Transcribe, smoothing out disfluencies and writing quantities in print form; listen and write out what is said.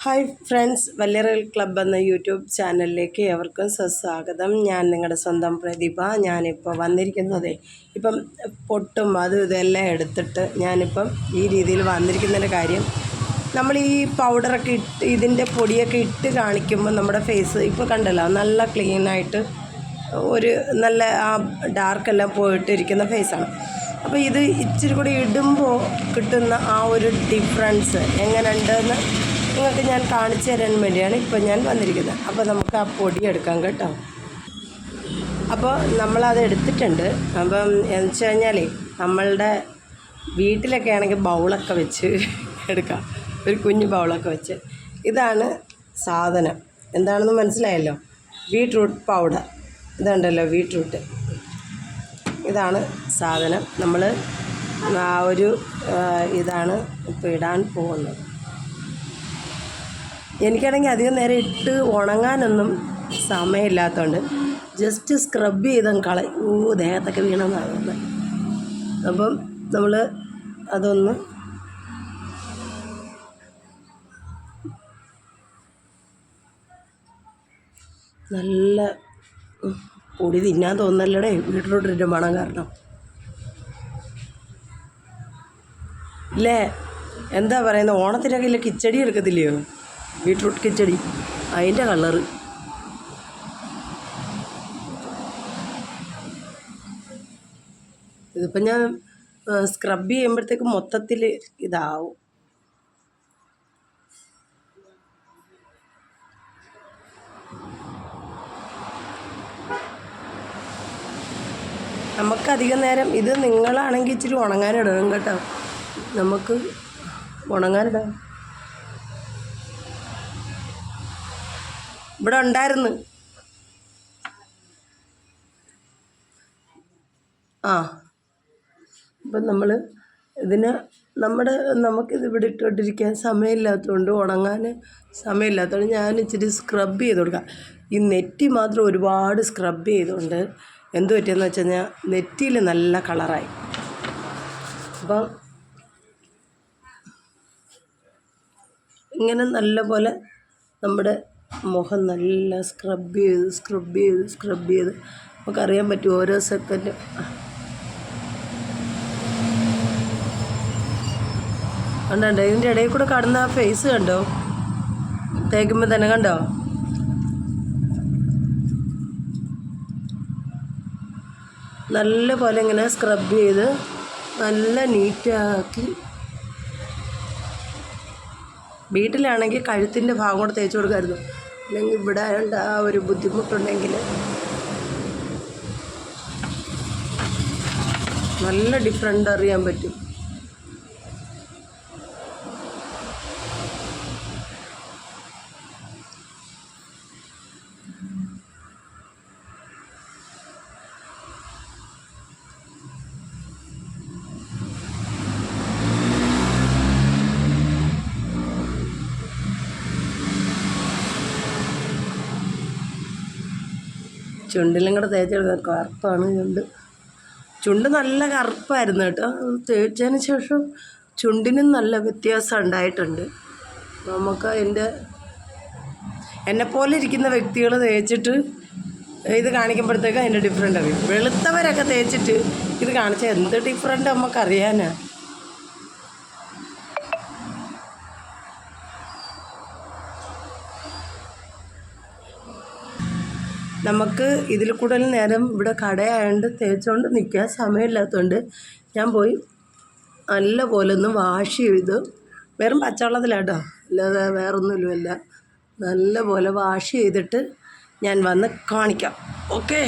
Hi friends, വല്യറൽ club എന്ന YouTube ചാനലിലേക്ക് ഏവർക്കും സ്വാഗതം. ഞാൻ നിങ്ങളുടെ സ്വന്തം പ്രതിഭ. ഞാനിപ്പോൾ വന്നിരിക്കുന്നത് ഇപ്പം പൊട്ടും ഇതെല്ലാം എടുത്തിട്ട് ഞാനിപ്പം ഈ രീതിയിൽ വന്നിരിക്കുന്നതിൻ്റെ കാര്യം, നമ്മൾ ഈ പൗഡറൊക്കെ ഇട്ട് ഇതിൻ്റെ പൊടിയൊക്കെ ഇട്ട് കാണിക്കുമ്പോൾ നമ്മുടെ ഫേസ് ഇപ്പോൾ കണ്ടല്ലോ നല്ല ക്ലീനായിട്ട് ഒരു നല്ല ആ ഡാർക്കെല്ലാം പോയിട്ടിരിക്കുന്ന ഫേസാണ്. അപ്പോൾ ഇത് ഇച്ചിരി കൂടി ഇടുമ്പോൾ കിട്ടുന്ന ആ ഒരു ഡിഫറൻസ് എങ്ങനെയുണ്ടെന്ന് നിങ്ങൾക്ക് ഞാൻ കാണിച്ചു തരാൻ വേണ്ടിയാണ് ഇപ്പോൾ ഞാൻ വന്നിരിക്കുന്നത്. അപ്പോൾ നമുക്ക് ആ പൊടി എടുക്കാം കേട്ടോ. അപ്പോൾ നമ്മളത് എടുത്തിട്ടുണ്ട്. അപ്പം എന്ന് വെച്ച് കഴിഞ്ഞാൽ നമ്മളുടെ വീട്ടിലൊക്കെ ആണെങ്കിൽ ബൗളൊക്കെ വെച്ച് എടുക്കാം, ഒരു കുഞ്ഞു ബൗളൊക്കെ വെച്ച്. ഇതാണ് സാധനം, എന്താണെന്ന് മനസ്സിലായല്ലോ. ബീട്രൂട്ട് പൗഡർ ഇതുണ്ടല്ലോ, ബീട്രൂട്ട്, ഇതാണ് സാധനം. നമ്മൾ ആ ഒരു ഇതാണ് ഇപ്പോൾ ഇടാൻ പോകുന്നത്. എനിക്കാണെങ്കിൽ അധികം നേരം ഇട്ട് ഉണങ്ങാനൊന്നും സമയമില്ലാത്തതുകൊണ്ട് ജസ്റ്റ് സ്ക്രബ് ചെയ്തങ്ങ് ദേഹത്തൊക്കെ വീണമെന്നാകുന്നത്. അപ്പം നമ്മൾ അതൊന്ന് നല്ല പൊടി തിന്നാൻ തോന്നല്ലടേ, ബീട്രൂട്ടിൻ്റെ മണം കാരണം ഇല്ലേ. എന്താ പറയുന്നത്, ഓണത്തിനൊക്കെ ഇല്ല കിച്ചടി എടുക്കത്തില്ലയോ, ബീട്രൂട്ട് കിച്ചടി, അതിൻ്റെ കളറ്. ഇതിപ്പം ഞാൻ സ്ക്രബ് ചെയ്യുമ്പോഴത്തേക്ക് മൊത്തത്തിൽ ഇതാവും. നമുക്കധികം നേരം ഇത് നിങ്ങളാണെങ്കിൽ ഇച്ചിരി ഉണങ്ങാനിടണം കേട്ടോ, നമുക്ക് ഉണങ്ങാനിടാം. ഇവിടെ ഉണ്ടായിരുന്നു. അപ്പം നമ്മൾ ഇതിന് നമുക്കിത് ഇവിടെ ഇട്ടുകൊണ്ടിരിക്കാൻ സമയമില്ലാത്തതുകൊണ്ട്, ഉണങ്ങാൻ സമയമില്ലാത്തതുകൊണ്ട് ഞാൻ ഇച്ചിരി സ്ക്രബ് ചെയ്ത് കൊടുക്കാം. ഈ നെറ്റി മാത്രം ഒരുപാട് സ്ക്രബ് ചെയ്തുകൊണ്ട് എന്ത് പറ്റിയെന്ന് വെച്ച് കഴിഞ്ഞാൽ നെറ്റിയിൽ നല്ല കളറായി. അപ്പം ഇങ്ങനെ നല്ല പോലെ നമ്മുടെ മുഖം നല്ല സ്ക്രബ് ചെയ്ത് നമുക്കറിയാൻ പറ്റും ഓരോ സെക്കൻഡ്. കണ്ടോ, ഇതിൻ്റെ ഇടയിൽ കൂടെ കാണുന്ന ആ ഫേസ് കണ്ടോ, തേക്കുമ്പോൾ തന്നെ കണ്ടോ. നല്ല പോലെ ഇങ്ങനെ സ്ക്രബ് ചെയ്ത് നല്ല നീറ്റാക്കി. വീട്ടിലാണെങ്കിൽ കഴുത്തിൻ്റെ ഭാഗം കൂടെ തേച്ച് കൊടുക്കാമായിരുന്നു, അല്ലെങ്കിൽ ഇവിടെ ആയതുകൊണ്ട് ആ ഒരു ബുദ്ധിമുട്ടുണ്ടെങ്കിൽ നല്ല ഡിഫറൻറ്റ് അറിയാൻ പറ്റും. ചുണ്ടിലും കൂടെ തേച്ചെടുക്കുക, കറുപ്പാണ് ചുണ്ട് നല്ല കറുപ്പായിരുന്നു കേട്ടോ. തേച്ചതിന് ശേഷം ചുണ്ടിനും നല്ല വ്യത്യാസം ഉണ്ടായിട്ടുണ്ട്. നമുക്ക് എന്നെപ്പോലെ ഇരിക്കുന്ന വ്യക്തികൾ തേച്ചിട്ട് ഇത് കാണിക്കുമ്പോഴത്തേക്ക് അതിൻ്റെ ഡിഫറൻറ്റ് അറിയും. വെളുത്തവരൊക്കെ തേച്ചിട്ട് ഇത് കാണിച്ചാൽ എന്ത് ഡിഫറൻറ്റ് നമുക്കറിയാനാ. നമുക്ക് ഇതിൽ കൂടുതൽ നേരം ഇവിടെ കടയായതുകൊണ്ട് തേച്ചുകൊണ്ട് നിൽക്കാൻ സമയമില്ലാത്തതുകൊണ്ട് ഞാൻ പോയി നല്ല പോലെ ഒന്ന് വാഷ് ചെയ്ത്, വെറും പച്ചവെള്ളത്തിലാട്ടോ, അല്ലാതെ വേറൊന്നുമില്ല, നല്ല പോലെ വാഷ് ചെയ്തിട്ട് ഞാൻ വന്ന് കാണിക്കാം. ഓക്കെ.